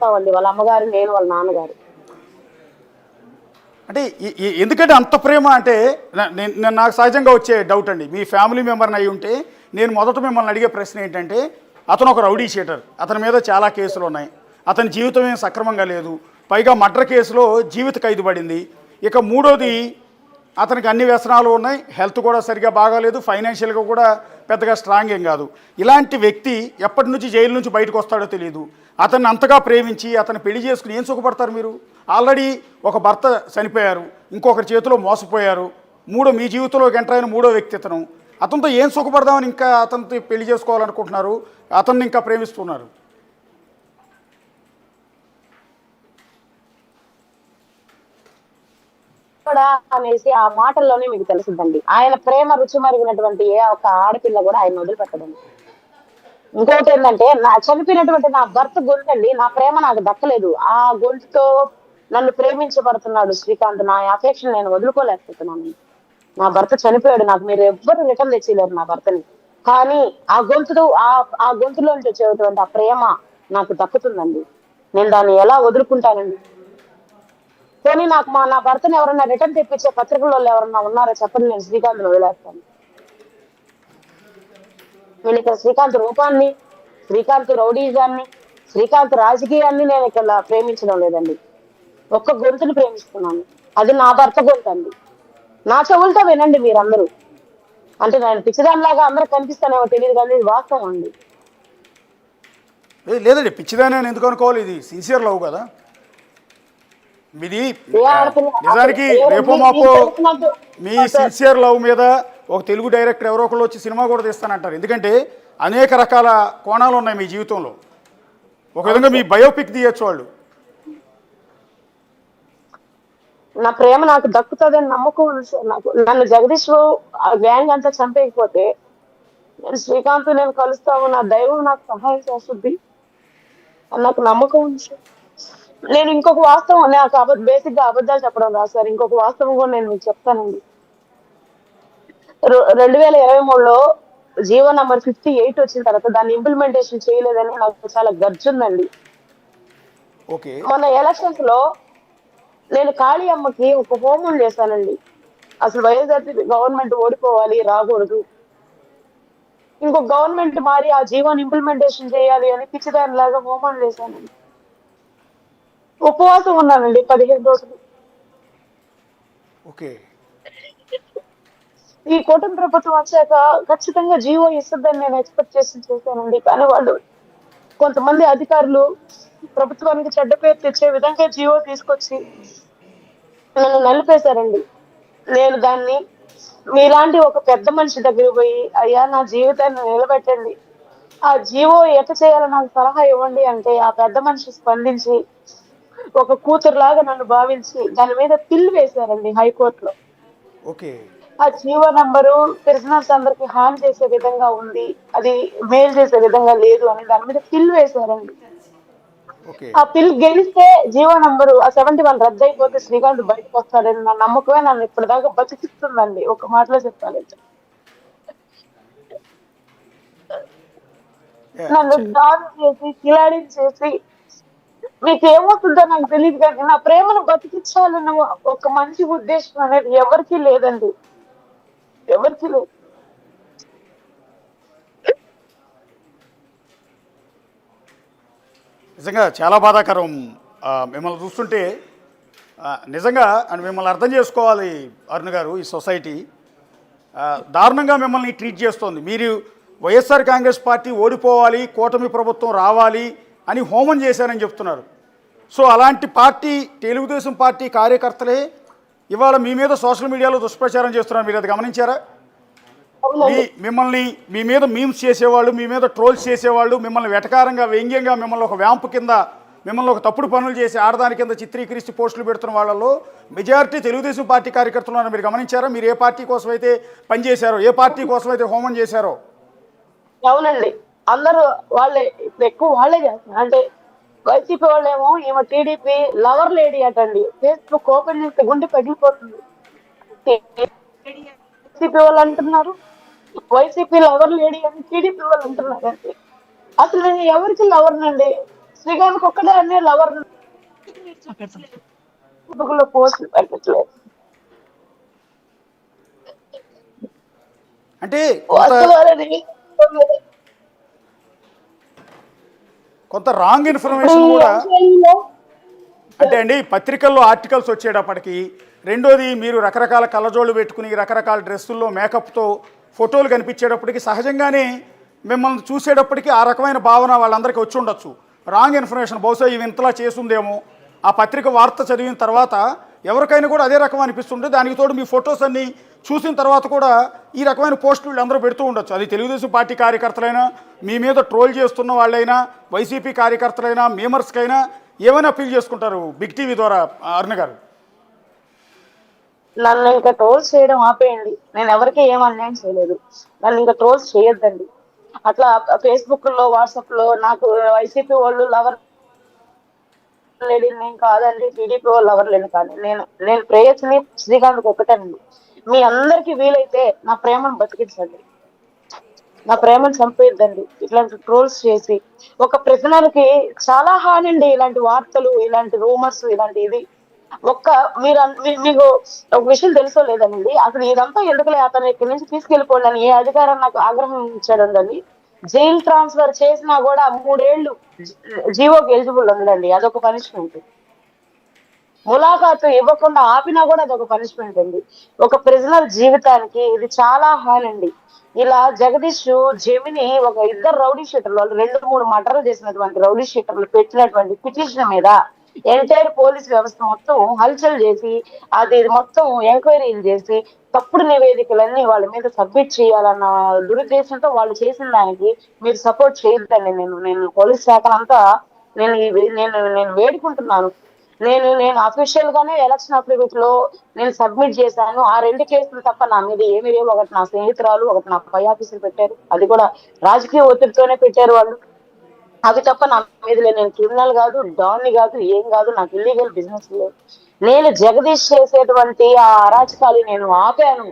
వస్తామండి, వాళ్ళ అమ్మగారు, నేను, వాళ్ళ నాన్నగారు. అంటే ఎందుకంటే అంత ప్రేమ అంటే నాకు సహజంగా వచ్చే డౌట్ అండి. మీ ఫ్యామిలీ మెంబర్ని అయి ఉంటే నేను మొదట మిమ్మల్ని అడిగే ప్రశ్న ఏంటంటే, అతను ఒక రౌడీ షీటర్, అతని మీద చాలా కేసులు ఉన్నాయి, అతని జీవితం ఏం సక్రమంగా లేదు, పైగా మర్డర్ కేసులో జీవిత ఖైదు పడింది. ఇక మూడోది, అతనికి అన్ని వ్యసనాలు ఉన్నాయి, హెల్త్ కూడా సరిగా బాగాలేదు, ఫైనాన్షియల్గా కూడా పెద్దగా స్ట్రాంగ్ ఏం కాదు. ఇలాంటి వ్యక్తి ఎప్పటి నుంచి జైలు నుంచి బయటకు వస్తాడో తెలియదు. అతన్ని అంతగా ప్రేమించి అతను పెళ్లి చేసుకుని ఏం సుఖపడతారు మీరు? ఆల్రెడీ ఒక భర్త చనిపోయారు, ఇంకొకరి చేతిలో మోసపోయారు, మీ జీవితంలోకి ఎంటర్ అయిన మూడో వ్యక్తి అతను. అతనితో ఏం సుఖపడదామని ఇంకా అతనితో పెళ్లి చేసుకోవాలనుకుంటున్నారు, అతన్ని ఇంకా ప్రేమిస్తున్నారు? అనేసి ఆ మాటల్లోనే మీకు తెలుసుద్దండి, ఆయన ప్రేమ రుచి మరిగినటువంటి ఏ ఒక ఆడపిల్ల కూడా ఆయన వదిలిపెట్టదండి. ఇంకోటి ఏంటంటే, చనిపోయినటువంటి నా భర్త గొంతండి, నా ప్రేమ నాకు దక్కలేదు, ఆ గొంతుతో నన్ను ప్రేమించబడుతున్నాడు శ్రీకాంత్. నా అఫెక్షన్ నేను వదులుకోలేకపోతున్నాను. నా భర్త చనిపోయాడు, నాకు మీరు ఎవ్వరు రిటర్న్ తెచ్చిలేరు నా భర్తని. కానీ ఆ గొంతుతో ఆ గొంతులో నుంచి వచ్చేటువంటి ఆ ప్రేమ నాకు దక్కుతుందండి. నేను దాన్ని ఎలా వదులుకుంటానండి? కానీ నాకు నా భర్తను ఎవరన్నా రిటర్న్ తెప్పించే పత్రికల్లో ఎవరన్నా ఉన్నారో చెప్పండి, నేను శ్రీకాంత్ వదిలేస్తాను. నేను ఇక్కడ శ్రీకాంత్ రూపాన్ని, శ్రీకాంత్ రౌడీజాన్ని, శ్రీకాంత్ రాజకీయాన్ని నేను ఇక్కడ ప్రేమించడం లేదండి. ఒక్క గొంతుని ప్రేమిస్తున్నాను, అది నా భర్త గొంతు అండి. నా చెవులతో వినండి మీరందరూ. అంటే నేను పిచ్చిదానిలాగా అందరూ కనిపిస్తానేమో తెలియదు, కానీ ఇది వాస్తవం అండి. లేదండి, పిచ్చిదాని అని ఎందుకు అనుకోవాలి? ఇది సిన్సియర్ లవ్ కదా మీది. నిజానికి రేపో మాపో మీ సిన్సియర్ లవ్ మీద ఒక తెలుగు డైరెక్టర్ ఎవరో ఒకళ్ళు వచ్చి సినిమా కూడా తీస్తానంటారు. ఎందుకంటే అనేక రకాల కోణాలు ఉన్నాయి మీ జీవితంలో. ఒక విధంగా మీ బయోపిక్ తీయచ్చు వాళ్ళు. నా ప్రేమ నాకు దక్కుతుందని నమ్మకం ఉంది సార్. నాకు నన్ను జగదీష్ గ్యాంగ్ అంతా చంపేయకపోతే నేను శ్రీకాంత్ నేను కలుస్తాము, నా దైవం నాకు సహాయం చేస్తుంది నాకు నమ్మకం ఉంది సార్. నేను ఇంకొక వాస్తవం, నాకు బేసిక్ గా అబద్ధాలు చెప్పడం రాదు సార్. ఇంకొక వాస్తవం కూడా నేను మీకు చెప్తానండి. 2023లో జీవో నంబర్ 58 వచ్చిన తర్వాత దాన్ని ఇంప్లిమెంటేషన్ చేయలేదని నాకు చాలా గర్జుందండి. మొన్న ఎలక్షన్స్ లో నేను కాళీ అమ్మకి ఒక హోమం చేశానండి. అసలు వైఎస్ఆర్సీపీ గవర్నమెంట్ ఓడిపోవాలి, రాకూడదు, ఇంకొక గవర్నమెంట్ మారి ఆ జీవోని ఇంప్లిమెంటేషన్ చేయాలి అని పిచ్చిదాని లాగా హోమం చేశానండి. ఉపవాసం ఉన్నానండి 15 రోజులు. ఈ కూటమి ప్రభుత్వం వచ్చాక ఖచ్చితంగా జీవో ఇస్తుందని నేను ఎక్స్పెక్ట్ చేశానండి. కానీ వాళ్ళు కొంతమంది అధికారులు ప్రభుత్వానికి చెడ్డ పేరు తెచ్చే విధంగా జీవో తీసుకొచ్చి నన్ను నలిపేశారండి. నేను దాన్ని మీలాంటి ఒక పెద్ద మనిషి దగ్గర పోయి, అయ్యా నా జీవితాన్ని నిలబెట్టండి, ఆ జీవో ఎట చేయాలో నాకు సలహా ఇవ్వండి అంటే ఆ పెద్ద మనిషి స్పందించి ఒక కూతురులాగా నన్ను భావించి దాని మీద పిల్ వేశారండి హైకోర్టులో. ఆ జీవో నంబరు ప్రిజనర్స్ అందరికి హాని చేసే విధంగా ఉంది, అది మేలు చేసే విధంగా లేదు అని దాని మీద పిల్ వేశారండి. ఆ పిల్ గెలిస్తే జీవో నంబరు 71 రద్దు అయిపోతే శ్రీకాంత్ బయటకు వస్తాడని నా నమ్మకమే నన్ను ఇప్పటిదాకా బతికిస్తుందండి. ఒక మాటలో చెప్పాలంటే నన్ను దాడి చేసి కిలాడి చేసి మీకు ఏమవుతుందో నాకు తెలియదు, కానీ నా ప్రేమను బతికించాలన్న ఒక మంచి ఉద్దేశం అనేది ఎవరికీ లేదండి, ఎవరికి లేదు. నిజంగా చాలా బాధాకరం మిమ్మల్ని చూస్తుంటే. నిజంగా అని మిమ్మల్ని అర్థం చేసుకోవాలి అరుణ్ గారు. ఈ సొసైటీ దారుణంగా మిమ్మల్ని ట్రీట్ చేస్తోంది. మీరు వైఎస్ఆర్ కాంగ్రెస్ పార్టీ ఓడిపోవాలి, కూటమి ప్రభుత్వం రావాలి అని హోమం చేశారని చెప్తున్నారు. సో అలాంటి పార్టీ తెలుగుదేశం పార్టీ కార్యకర్తలే ఇవాళ మీ మీద సోషల్ మీడియాలో దుష్ప్రచారం చేస్తున్నారు. మీరు అది గమనించారా? మీ మీద మీమ్స్ చేసేవాళ్ళు, మీ మీద ట్రోల్స్ చేసేవాళ్ళు, మిమ్మల్ని వెటకారంగా వ్యంగ్యంగా మిమ్మల్ని ఒక వ్యాంపు కింద, మిమ్మల్ని ఒక తప్పుడు పనులు చేసి ఆడదాని కింద చిత్రీకరిస్తూ పోస్టులు పెడుతున్న వాళ్ళలో మెజారిటీ తెలుగుదేశం పార్టీ కార్యకర్తలు మీరు గమనించారా? మీరు ఏ పార్టీ కోసం అయితే పనిచేశారో, ఏ పార్టీ కోసం అయితే హోమం చేశారో. అవునండి, అందరూ వాళ్ళే, ఎక్కువ వాళ్ళే చేస్తున్నారు. అంటే వైసీపీ వాళ్ళేమో ఈమె టీడీపీ లవర్ లేడీ అటండి, ఫేస్బుక్ ఓపెన్ చేస్తే గుండె పగిలిపోతుంది. వైసీపీ వాళ్ళు అంటున్నారు వైసీపీ లవర్ లేడీ అని, టీడీపీ వాళ్ళు అంటున్నారు. అసలు నేను ఎవరికి లవర్నండి? శ్రీకాంత్ ఒక్కడే అనే లవర్ ఫేస్బుక్ పోస్టులు పెట్టట్లేదు. అంటే కొంత వాస్తవాలని కొంత రాంగ్ ఇప్పుడు ఇన్ఫర్మేషన్ ఈ కూడా. అంశాలలో అంటే అండి పత్రికల్లో ఆర్టికల్స్ వచ్చేటప్పటికి, రెండోది మీరు రకరకాల కళ్ళజోళ్ళు పెట్టుకుని రకరకాల డ్రెస్సుల్లో మేకప్తో ఫోటోలు కనిపించేటప్పటికి సహజంగానే మిమ్మల్ని చూసేటప్పటికి ఆ రకమైన భావన వాళ్ళందరికీ వచ్చి ఉండొచ్చు. రాంగ్ ఇన్ఫర్మేషన్ బహుశా ఇవి ఇంతలా చేస్తుందేమో, ఆ పత్రిక వార్త చదివిన తర్వాత ఎవరికైనా కూడా అదే రకం అనిపిస్తుంటే, దానికి తోడు మీ ఫొటోస్ అన్నీ చూసిన తర్వాత కూడా ఈ రకమైన పోస్టులు వీళ్ళందరూ పెడుతూ ఉండొచ్చు. అది తెలుగుదేశం పార్టీ కార్యకర్తలైనా, మీ మీద ట్రోల్ చేస్తున్న వాళ్ళైనా, వైసీపీ కార్యకర్తలైనా, మేమర్స్కైనా ఏమైనా అప్పీల్ చేసుకుంటారు బిగ్ టీవీ ద్వారా అరుణ గారు? నన్ను ఇంకా ట్రోల్స్ చేయడం ఆపేయండి. నేను ఎవరికి ఏం అన్యాయం చేయలేదు. నన్ను ఇంకా ట్రోల్స్ చేయొద్దండి. అట్లా ఫేస్బుక్ లో వాట్సాప్ లో నాకు వైసీపీ వాళ్ళు లవర్ లేడీ నేను కాదండి, టీడీపీ వాళ్ళు లవర్ లేని కాదు. నేను ప్రేయస్ని శ్రీకాంత్ ఒక్కటేనండి. మీ అందరికి వీలైతే నా ప్రేమను బతికించండి, నా ప్రేమను చంపేద్దండి. ఇట్లాంటి ట్రోల్స్ చేసి ఒక ప్రిజనర్ కి చాలా హాని అండి. ఇలాంటి వార్తలు, ఇలాంటి రూమర్స్, ఇలాంటి ఇది ఒక్క మీకు ఒక విషయం తెలుసో లేదండి. అసలు ఇదంతా ఎందుకులే, అతను ఇక్కడి నుంచి తీసుకెళ్లిపోండి అని ఏ అధికారం నాకు ఆగ్రహం ఇచ్చాడండి. జైలు ట్రాన్స్ఫర్ చేసినా కూడా 3 ఏళ్ళు జీవోకి ఎలిజిబుల్ ఉందండి. అదొక పనిష్మెంట్. ములాఖాతు ఇవ్వకుండా ఆపినా కూడా అదొక పనిష్మెంట్ అండి. ఒక ప్రిజనర్ జీవితానికి ఇది చాలా హానండి. ఇలా జగదీష్, జెమిని ఒక ఇద్దరు రౌడీ షీటర్లు, వాళ్ళు 2-3 మర్డర్లు చేసినటువంటి రౌడీ షీటర్లు పెట్టినటువంటి పిటిషన్ మీద ఎంటైర్ పోలీస్ వ్యవస్థ మొత్తం హల్చల్ చేసి అది మొత్తం ఎంక్వైరీలు చేసి తప్పుడు నివేదికలన్నీ వాళ్ళ మీద సబ్మిట్ చేయాలన్న దురుద్దేశంతో వాళ్ళు చేసిన దానికి మీరు సపోర్ట్ చేయొద్దండి. నేను పోలీస్ శాఖనంతా నేను వేడుకుంటున్నాను. నేను అఫీషియల్ గానే ఎలక్షన్ అఫిడవిట్ లో నేను సబ్మిట్ చేశాను. ఆ 2 కేసులు తప్ప నా మీద ఏమి లేవు. ఒకటి నా స్నేహితురాలు, ఒకటి నా పై ఆఫీసులు పెట్టారు. అది కూడా రాజకీయ ఒత్తిడితోనే పెట్టారు వాళ్ళు. అవి తప్ప నా మీద లేదు. నేను క్రిమినల్ కాదు, డాన్ని కాదు, ఏం కాదు. నాకు ఇల్లీగల్ బిజినెస్ లేదు. నేను జగదీష్ చేసేటువంటి ఆ అరాచకాలు నేను ఆపాను.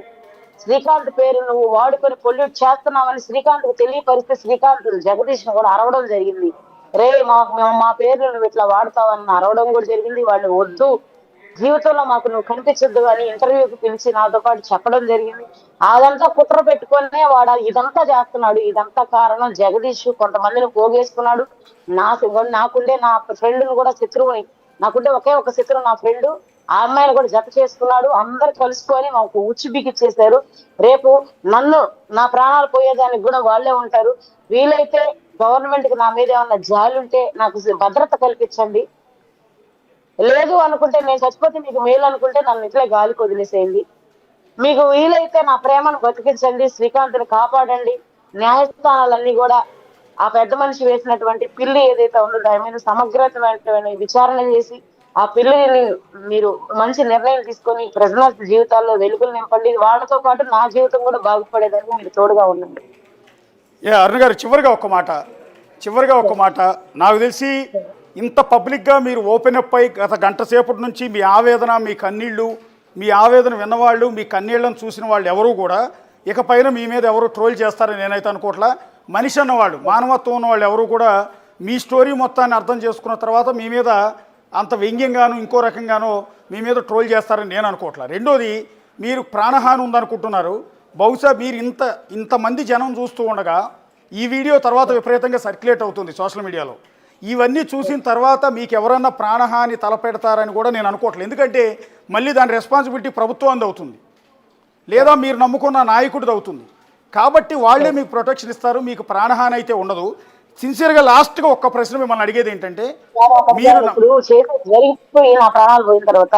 శ్రీకాంత్ పేరు నువ్వు వాడుకొని పొల్యూట్ చేస్తున్నావని శ్రీకాంత్ కు తెలియపరిస్తే శ్రీకాంత్ జగదీష్ ను కూడా అరవడం జరిగింది. రే మా పేర్లు నువ్వు ఇట్లా వాడతావని అరవడం కూడా జరిగింది. వాళ్ళు వద్దు, జీవితంలో మాకు నువ్వు కనిపించొద్దు అని ఇంటర్వ్యూకి పిలిచి నాతో పాటు చెప్పడం జరిగింది. అదంతా కుట్ర పెట్టుకునే వాడు ఇదంతా చేస్తున్నాడు. ఇదంతా కారణం జగదీష్ కొంతమందిని పోగేసుకున్నాడు. నాకుండే నా ఫ్రెండ్ ను కూడా శత్రువుని, నాకుండే ఒకే ఒక శత్రువు నా ఫ్రెండ్, ఆ అమ్మాయిని కూడా జత చేసుకున్నాడు. అందరు కలుసుకొని మాకు ఉచ్చి బిగిచ్చేశారు. రేపు నన్ను నా ప్రాణాలు పోయేదానికి కూడా వాళ్ళే ఉంటారు. వీలైతే గవర్నమెంట్ కి నా మీద ఏమన్నా జాలి ఉంటే నాకు భద్రత కల్పించండి. లేదు అనుకుంటే నేను చచ్చిపోతే మీకు మేలు అనుకుంటే నన్ను ఇట్లా గాలికి వదిలేసేయండి. మీకు వీలైతే నా ప్రేమను బతికించండి, శ్రీకాంత్ని కాపాడండి. న్యాయస్థానాలన్నీ కూడా ఆ పెద్ద మనిషి వేసినటువంటి పిల్లి ఏదైతే ఉందో దాని మీద సమగ్రమైన విచారణ చేసి ఆ పిల్లిని మీరు మంచి నిర్ణయం తీసుకొని ప్రజల జీవితాల్లో వెలుగులు నింపండి. వాళ్ళతో పాటు నా జీవితం కూడా బాగుపడేదానికి మీరు తోడుగా ఉండండి. అరుణ గారు చివరిగా ఒక మాట నాకు తెలిసి ఇంత పబ్లిక్గా మీరు ఓపెన్ అప్ అయి గత గంట సేపటి నుంచి మీ ఆవేదన, మీ కన్నీళ్ళు, మీ ఆవేదన విన్నవాళ్ళు, మీ కన్నీళ్ళను చూసిన వాళ్ళు ఎవరు కూడా ఇకపైన మీ మీద ఎవరు ట్రోల్ చేస్తారని నేనైతే అనుకోవట్లా. మనిషి అన్నవాళ్ళు, మానవత్వం ఉన్నవాళ్ళు ఎవరు కూడా మీ స్టోరీ మొత్తాన్ని అర్థం చేసుకున్న తర్వాత మీ మీద అంత వ్యంగ్యంగాను ఇంకో రకంగానో మీ మీద ట్రోల్ చేస్తారని నేను అనుకోవట్లా. రెండోది, మీరు ప్రాణహాని ఉందనుకుంటున్నారు. బహుశా మీరు ఇంతమంది జనం చూస్తూ ఉండగా ఈ వీడియో తర్వాత విపరీతంగా సర్క్యులేట్ అవుతుంది సోషల్ మీడియాలో. ఇవన్నీ చూసిన తర్వాత మీకు ఎవరన్నా ప్రాణహాని తలపెడతారని కూడా నేను అనుకోవట్లేదు. ఎందుకంటే మళ్ళీ దాని రెస్పాన్సిబిలిటీ ప్రభుత్వం అవుతుంది, లేదా మీరు నమ్ముకున్న నాయకుడిది అవుతుంది. కాబట్టి వాళ్ళే మీకు ప్రొటెక్షన్ ఇస్తారు, మీకు ప్రాణహాని అయితే ఉండదు. సిన్సియర్గా లాస్ట్గా ఒక్క ప్రశ్న మిమ్మల్ని అడిగేది ఏంటంటే, మీరు ఇప్పుడు జరిగిపోయి నా ప్రాణాలు పోయిన తర్వాత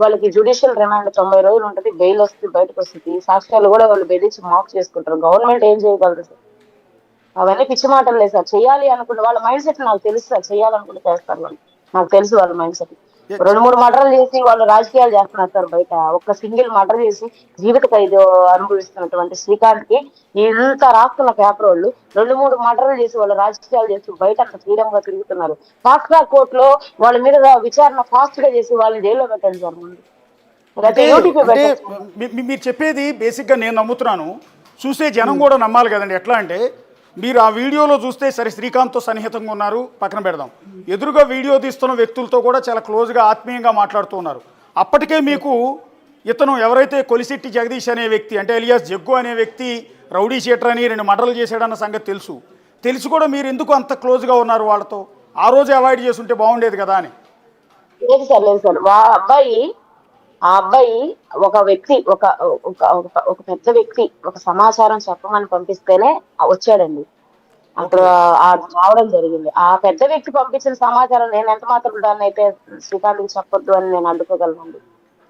వాళ్ళకి జ్యుడిషియల్ రిమాండ్ 90 రోజులు ఉంటుంది. బెయిల్ వస్తుంది, బయటకు వస్తుంది. సాక్ష్యాలు కూడా వాళ్ళు బెదిరించి మాఫ్ చేసుకుంటారు. గవర్నమెంట్ ఏం చేయగలదు సార్? అవన్నీ పిచ్చి మాటలు లేదు సార్. చేయాలి అనుకుంటే వాళ్ళ మైండ్ సెట్ నాకు తెలుసు సార్. చేయాలనుకుంటే చేస్తారు వాళ్ళు, నాకు తెలుసు వాళ్ళ మైండ్ సెట్. 2-3 మర్డర్లు చేసి వాళ్ళు రాజకీయాలు చేస్తున్నారు సార్ బయట. ఒక్క సింగిల్ మర్డర్ చేసి జీవిత ఖైదు అనుభవిస్తున్నటువంటి శ్రీకాంత్ కి ఇంత రాస్తున్న పేపర్ వాళ్ళు 2-3 మర్డర్లు చేసి వాళ్ళు రాజకీయాలు చేసి బయట అంత ఫ్రీడమ్ గా తిరుగుతున్నారు. ఫాస్ట్ ట్రాక్ కోర్టులో వాళ్ళ మీద విచారణ ఫాస్ట్ గా చేసి వాళ్ళని జైల్లో పెట్టండి సార్ ముందు. మీరు చెప్పేది బేసిక్గా నేను నమ్ముతున్నాను, చూసే జనం కూడా నమ్మాలి కదండి. ఎట్లా అంటే మీరు ఆ వీడియోలో చూస్తే సరే శ్రీకాంత్తో సన్నిహితంగా ఉన్నారు, పక్కన పెడదాం. ఎదురుగా వీడియో తీస్తున్న వ్యక్తులతో కూడా చాలా క్లోజ్గా ఆత్మీయంగా మాట్లాడుతూ ఉన్నారు. అప్పటికే మీకు ఇతను ఎవరైతే కొలిశెట్టి జగదీష్ అనే వ్యక్తి అంటే ఎలియాస్ జగ్గు అనే వ్యక్తి రౌడీ షీటర్ అని 2 మర్డర్లు చేశాడన్న సంగతి తెలిసి కూడా మీరు ఎందుకు అంత క్లోజ్గా ఉన్నారు వాళ్ళతో? ఆ రోజు అవాయిడ్ చేసుంటే బాగుండేది కదా అని. లేదు సార్, లేదు సార్. ఆ అబ్బాయి ఒక వ్యక్తి, ఒక ఒక ఒక ఒక పెద్ద వ్యక్తి ఒక సమాచారం చెప్పమని పంపిస్తేనే వచ్చాడండి. అప్పుడు రావడం జరిగింది. ఆ పెద్ద వ్యక్తి పంపించిన సమాచారం నేను ఎంత మాత్రం దాన్ని అయితే శ్రీకాంత్కి చెప్పొద్దు అని నేను అడ్డుకోగలనండి.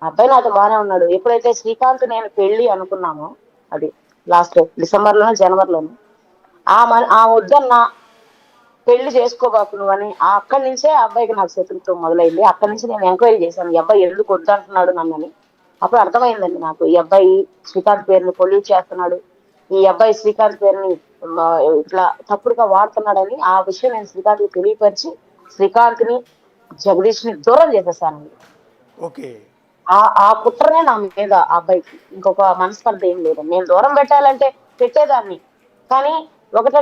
ఆ అబ్బాయి నాతో బాగానే ఉన్నాడు. ఎప్పుడైతే శ్రీకాంత్ నేను పెళ్లి అనుకున్నామో, అది లాస్ట్ డిసెంబర్లోనో జనవరిలోనో, ఆ వద్దన్న పెళ్లి చేసుకోబాకు నువ్వు అని అక్కడి నుంచే ఆ అబ్బాయికి నాకు శత్రుత్వం మొదలైంది. అక్కడి నుంచి నేను ఎంక్వైరీ చేశాను, ఈ అబ్బాయి ఎందుకు వద్దంటున్నాడు నన్నని. అప్పుడు అర్థమైందండి నాకు, ఈ అబ్బాయి శ్రీకాంత్ పేరుని పొల్యూట్ చేస్తున్నాడు, ఈ అబ్బాయి శ్రీకాంత్ పేరుని ఇట్లా తప్పుడుగా వాడుతున్నాడని. ఆ విషయం నేను శ్రీకాంత్కి తెలియపరిచి శ్రీకాంత్ ని జగదీష్ ని దూరం చేసేసానండి. ఓకే. ఆ కుట్రనే నా మీద ఆ అబ్బాయికి, ఇంకొక మనస్పర్ధ ఏం లేదు. నేను దూరం పెట్టాలంటే పెట్టేదాన్ని, కానీ ఒకటే